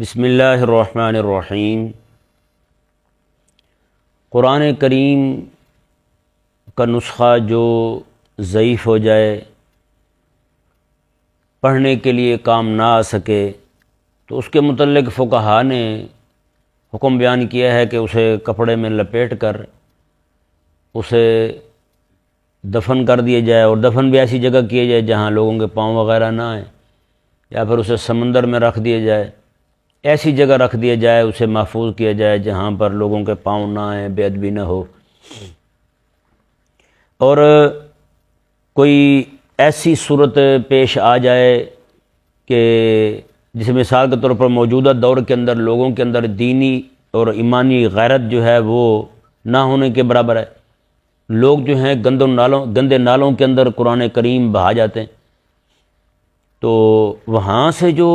بسم اللہ الرحمن الرحیم۔ قرآن کریم کا نسخہ جو ضعیف ہو جائے، پڑھنے کے لیے کام نہ آ سکے، تو اس کے متعلق فقہا نے حکم بیان کیا ہے کہ اسے کپڑے میں لپیٹ کر اسے دفن کر دیا جائے، اور دفن بھی ایسی جگہ کیا جائے جہاں لوگوں کے پاؤں وغیرہ نہ آئیں، یا پھر اسے سمندر میں رکھ دیا جائے، ایسی جگہ رکھ دیا جائے، اسے محفوظ کیا جائے جہاں پر لوگوں کے پاؤں نہ آئیں، بے ادبی نہ ہو۔ اور کوئی ایسی صورت پیش آ جائے کہ جسے مثال کے طور پر موجودہ دور کے اندر لوگوں کے اندر دینی اور ایمانی غیرت جو ہے وہ نہ ہونے کے برابر ہے، لوگ جو ہیں گندے نالوں کے اندر قرآن کریم بہا جاتے ہیں، تو وہاں سے جو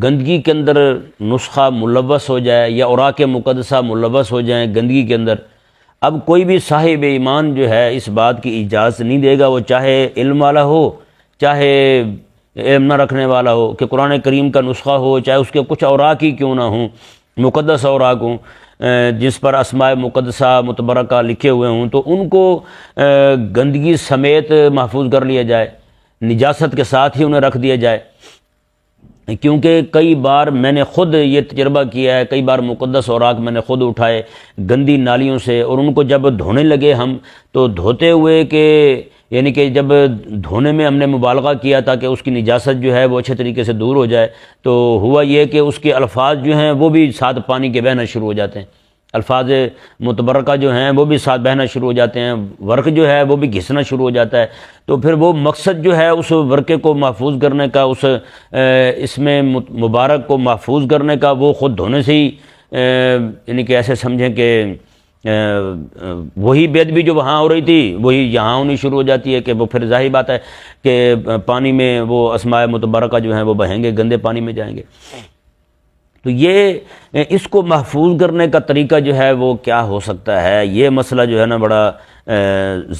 گندگی کے اندر نسخہ ملوث ہو جائے یا اوراق مقدسہ ملوث ہو جائیں گندگی کے اندر، اب کوئی بھی صاحب ایمان جو ہے اس بات کی اجازت نہیں دے گا، وہ چاہے علم والا ہو چاہے علم نہ رکھنے والا ہو، کہ قرآن کریم کا نسخہ ہو چاہے اس کے کچھ اوراق ہی کیوں نہ ہوں، مقدس اوراق ہوں جس پر اسماء مقدسہ متبرکہ لکھے ہوئے ہوں، تو ان کو گندگی سمیت محفوظ کر لیا جائے، نجاست کے ساتھ ہی انہیں رکھ دیا جائے۔ کیونکہ کئی بار میں نے خود یہ تجربہ کیا ہے، کئی بار مقدس اوراق میں نے خود اٹھائے گندی نالیوں سے، اور ان کو جب دھونے لگے ہم، تو دھوتے ہوئے یعنی کہ جب دھونے میں ہم نے مبالغہ کیا تاکہ اس کی نجاست جو ہے وہ اچھے طریقے سے دور ہو جائے، تو ہوا یہ کہ اس کے الفاظ جو ہیں وہ بھی ساتھ پانی کے بہنا شروع ہو جاتے ہیں، الفاظ متبرکہ جو ہیں وہ بھی ساتھ بہنا شروع ہو جاتے ہیں، ورق جو ہے وہ بھی گھسنا شروع ہو جاتا ہے، تو پھر وہ مقصد جو ہے اس ورقے کو محفوظ کرنے کا، اس میں مبارک کو محفوظ کرنے کا، وہ خود دھونے سے ہی یعنی کہ ایسے سمجھیں کہ وہی بے ادبی جو وہاں ہو رہی تھی وہی یہاں ہونی شروع ہو جاتی ہے، کہ وہ پھر ظاہر بات ہے کہ پانی میں وہ اسماء متبرکہ جو ہیں وہ بہیں گے، گندے پانی میں جائیں گے۔ تو یہ اس کو محفوظ کرنے کا طریقہ جو ہے وہ کیا ہو سکتا ہے، یہ مسئلہ جو ہے نا بڑا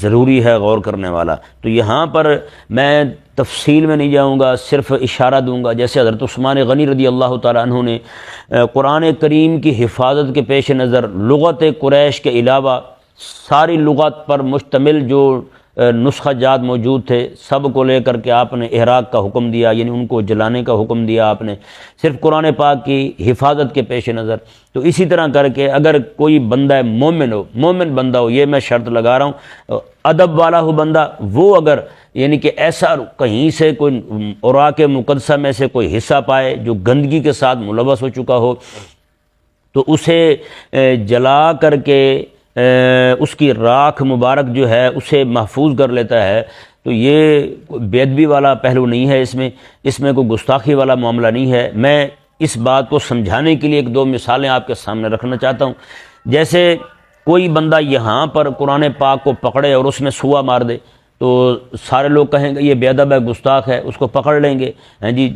ضروری ہے غور کرنے والا۔ تو یہاں پر میں تفصیل میں نہیں جاؤں گا، صرف اشارہ دوں گا۔ جیسے حضرت عثمان غنی رضی اللہ تعالیٰ عنہ نے قرآن کریم کی حفاظت کے پیش نظر لغت قریش کے علاوہ ساری لغات پر مشتمل جو نسخہ جات موجود تھے سب کو لے کر کے آپ نے احراق کا حکم دیا، یعنی ان کو جلانے کا حکم دیا آپ نے، صرف قرآن پاک کی حفاظت کے پیش نظر۔ تو اسی طرح کر کے اگر کوئی بندہ مومن بندہ ہو، یہ میں شرط لگا رہا ہوں، ادب والا ہو بندہ، وہ اگر یعنی کہ ایسا کہیں سے کوئی اوراق مقدسہ میں سے کوئی حصہ پائے جو گندگی کے ساتھ ملوث ہو چکا ہو، تو اسے جلا کر کے اس کی راکھ مبارک جو ہے اسے محفوظ کر لیتا ہے، تو یہ بے ادبی والا پہلو نہیں ہے، اس میں کوئی گستاخی والا معاملہ نہیں ہے۔ میں اس بات کو سمجھانے کے لیے ایک دو مثالیں آپ کے سامنے رکھنا چاہتا ہوں۔ جیسے کوئی بندہ یہاں پر قرآن پاک کو پکڑے اور اس میں سوا مار دے، تو سارے لوگ کہیں گے یہ بے ادب ہے، گستاخ ہے، اس کو پکڑ لیں گے، ہاں جی،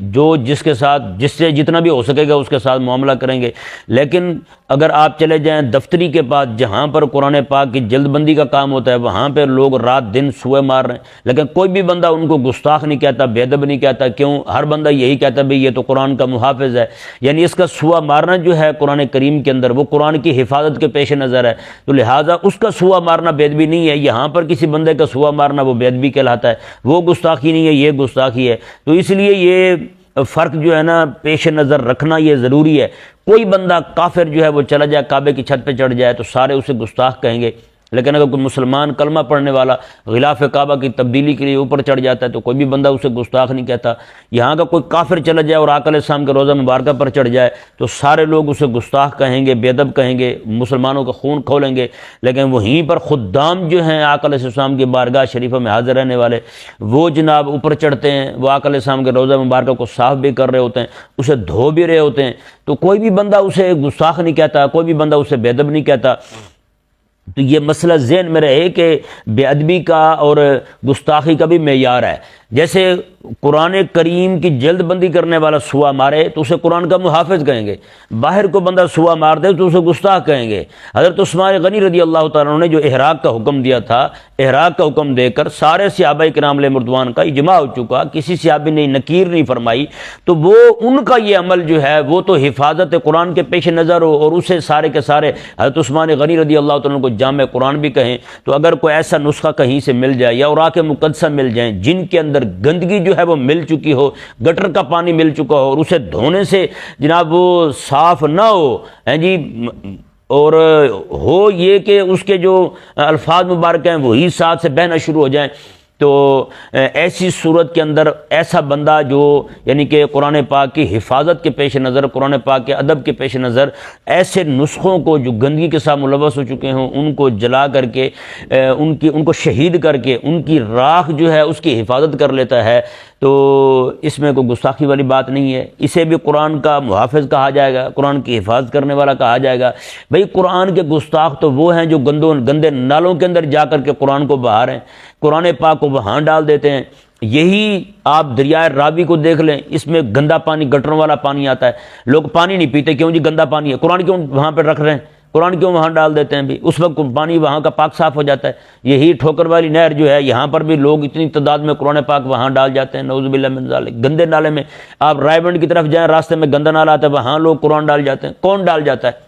جس سے جتنا بھی ہو سکے گا اس کے ساتھ معاملہ کریں گے۔ لیکن اگر آپ چلے جائیں دفتری کے پاس جہاں پر قرآن پاک کی جلد بندی کا کام ہوتا ہے، وہاں پہ لوگ رات دن سوئے مار رہے ہیں، لیکن کوئی بھی بندہ ان کو گستاخ نہیں کہتا، بے ادب نہیں کہتا۔ کیوں؟ ہر بندہ یہی کہتا بھئی یہ تو قرآن کا محافظ ہے، یعنی اس کا سوا مارنا جو ہے قرآن کریم کے اندر وہ قرآن کی حفاظت کے پیش نظر ہے، تو لہٰذا اس کا سوا مارنا بے ادبی نہیں ہے۔ یہاں پر کسی بندے کا سوا مارنا وہ بے ادبی کہلاتا ہے، وہ گستاخی نہیں ہے، یہ گستاخی ہے۔ تو اس لیے یہ فرق جو ہے نا پیش نظر رکھنا یہ ضروری ہے۔ کوئی بندہ کافر جو ہے وہ چلا جائے کعبے کی چھت پہ چڑھ جائے تو سارے اسے گستاخ کہیں گے، لیکن اگر کوئی مسلمان کلمہ پڑھنے والا غلاف کعبہ کی تبدیلی کے لیے اوپر چڑھ جاتا ہے تو کوئی بھی بندہ اسے گستاخ نہیں کہتا۔ یہاں کا کوئی کافر چلا جائے اور آقا علیہ السلام کے روضہ مبارکہ پر چڑھ جائے تو سارے لوگ اسے گستاخ کہیں گے، بے ادب کہیں گے، مسلمانوں کا خون کھولیں گے، لیکن وہیں پر خدام جو ہیں آقا علیہ السلام کی بارگاہ شریفہ میں حاضر رہنے والے، وہ جناب اوپر چڑھتے ہیں، وہ آقا علیہ السلام کے روضہ مبارکہ کو صاف بھی کر رہے ہوتے ہیں، اسے دھو بھی رہے ہوتے ہیں، تو کوئی بھی بندہ اسے گستاخ نہیں کہتا، کوئی بھی بندہ اسے بے ادب نہیں کہتا۔ تو یہ مسئلہ ذہن میں رہے کہ بے ادبی کا اور گستاخی کا بھی معیار ہے. جیسے قرآن کریم کی جلد بندی کرنے والا سوا مارے تو اسے قرآن کا محافظ کہیں گے، باہر کو بندہ سوا مار دے تو اسے گستاخ کہیں گے. حضرت عثمان غنی رضی اللہ تعالیٰ عنہ نے جو احراق کا حکم دیا تھا، احراق کا حکم دے کر سارے صحابہ کرام علیہ رضوان کا اجماع ہو چکا، کسی صحابی نے نکیر نہیں فرمائی، تو وہ ان کا یہ عمل جو ہے وہ تو حفاظت قرآن کے پیش نظر ہو، اور اسے سارے کے سارے حضرت عثمان غنی رضی اللہ تعالیٰ عنہ کو جامع قرآن بھی کہیں. تو اگر کوئی ایسا نسخہ کہیں سے مل جائے یا اوراق مقدسہ مل جائیں جن کے اندر گندگی جو ہے وہ مل چکی ہو، گٹر کا پانی مل چکا ہو، اور اسے دھونے سے جناب وہ صاف نہ ہو جی، اور ہو یہ کہ اس کے جو الفاظ مبارک ہیں وہی ساتھ سے بہنا شروع ہو جائیں، تو ایسی صورت کے اندر ایسا بندہ جو یعنی کہ قرآن پاک کی حفاظت کے پیش نظر، قرآن پاک کے ادب کے پیش نظر ایسے نسخوں کو جو گندگی کے ساتھ ملوث ہو چکے ہوں ان کو جلا کر کے ان کو شہید کر کے ان کی راکھ جو ہے اس کی حفاظت کر لیتا ہے، تو اس میں کوئی گستاخی والی بات نہیں ہے. اسے بھی قرآن کا محافظ کہا جائے گا، قرآن کی حفاظت کرنے والا کہا جائے گا. بھئی قرآن کے گستاخ تو وہ ہیں جو گندے نالوں کے اندر جا کر کے قرآن کو بہا رہے ہیں، قرآن پاک کو وہاں ڈال دیتے ہیں. یہی آپ دریائے راوی کو دیکھ لیں، اس میں گندا پانی، گٹروں والا پانی آتا ہے، لوگ پانی نہیں پیتے، کیوں جی گندا پانی ہے، قرآن کیوں وہاں پہ رکھ رہے ہیں، قرآن کیوں وہاں ڈال دیتے ہیں بھی، اس وقت پانی وہاں کا پاک صاف ہو جاتا ہے. یہی ٹھوکر والی نہر جو ہے یہاں پر بھی لوگ اتنی تعداد میں قرآن پاک وہاں ڈال جاتے ہیں، نعوذ باللہ من ذالک. گندے نالے میں آپ رائے بنڈ کی طرف جائیں، راستے میں گندا نالا آتا ہے، وہاں لوگ قرآن ڈال جاتے ہیں. کون ڈال جاتا ہے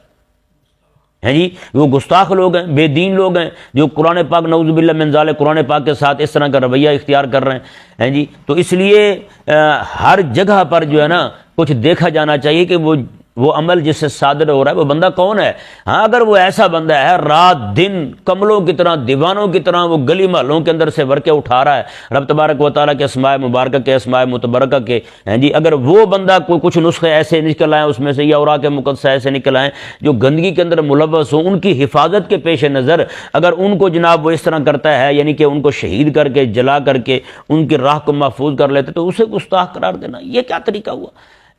جی؟ وہ گستاخ لوگ ہیں، بے دین لوگ ہیں جو قرآن پاک نعوذ باللہ من ذالک قرآن پاک کے ساتھ اس طرح کا رویہ اختیار کر رہے ہیں جی. تو اس لیے ہر جگہ پر جو ہے نا کچھ دیکھا جانا چاہیے کہ وہ عمل جس سے صادر ہو رہا ہے وہ بندہ کون ہے. ہاں اگر وہ ایسا بندہ ہے رات دن کملوں کی طرح، دیوانوں کی طرح وہ گلی محلوں کے اندر سے ورقے اٹھا رہا ہے رب تبارک و تعالیٰ کے اسماء مبارکہ کے، اسماء متبرکہ کے جی، اگر وہ بندہ کچھ نسخے ایسے نکل آئیں اس میں سے، یا اوراق مقدسہ ایسے نکل آئیں جو گندگی کے اندر ملوث ہوں، ان کی حفاظت کے پیش نظر اگر ان کو جناب وہ اس طرح کرتا ہے، یعنی کہ ان کو شہید کر کے، جلا کر کے ان کی راہ کو محفوظ کر لیتے، تو اسے گستاخ قرار دینا یہ کیا طریقہ ہوا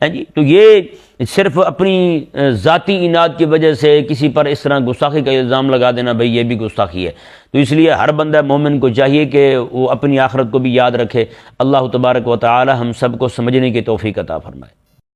جی؟ تو یہ صرف اپنی ذاتی اناد کی وجہ سے کسی پر اس طرح گستاخی کا الزام لگا دینا، بھئی یہ بھی گستاخی ہے. تو اس لیے ہر بندہ مومن کو چاہیے کہ وہ اپنی آخرت کو بھی یاد رکھے. اللہ تبارک و تعالی ہم سب کو سمجھنے کی توفیق عطا فرمائے.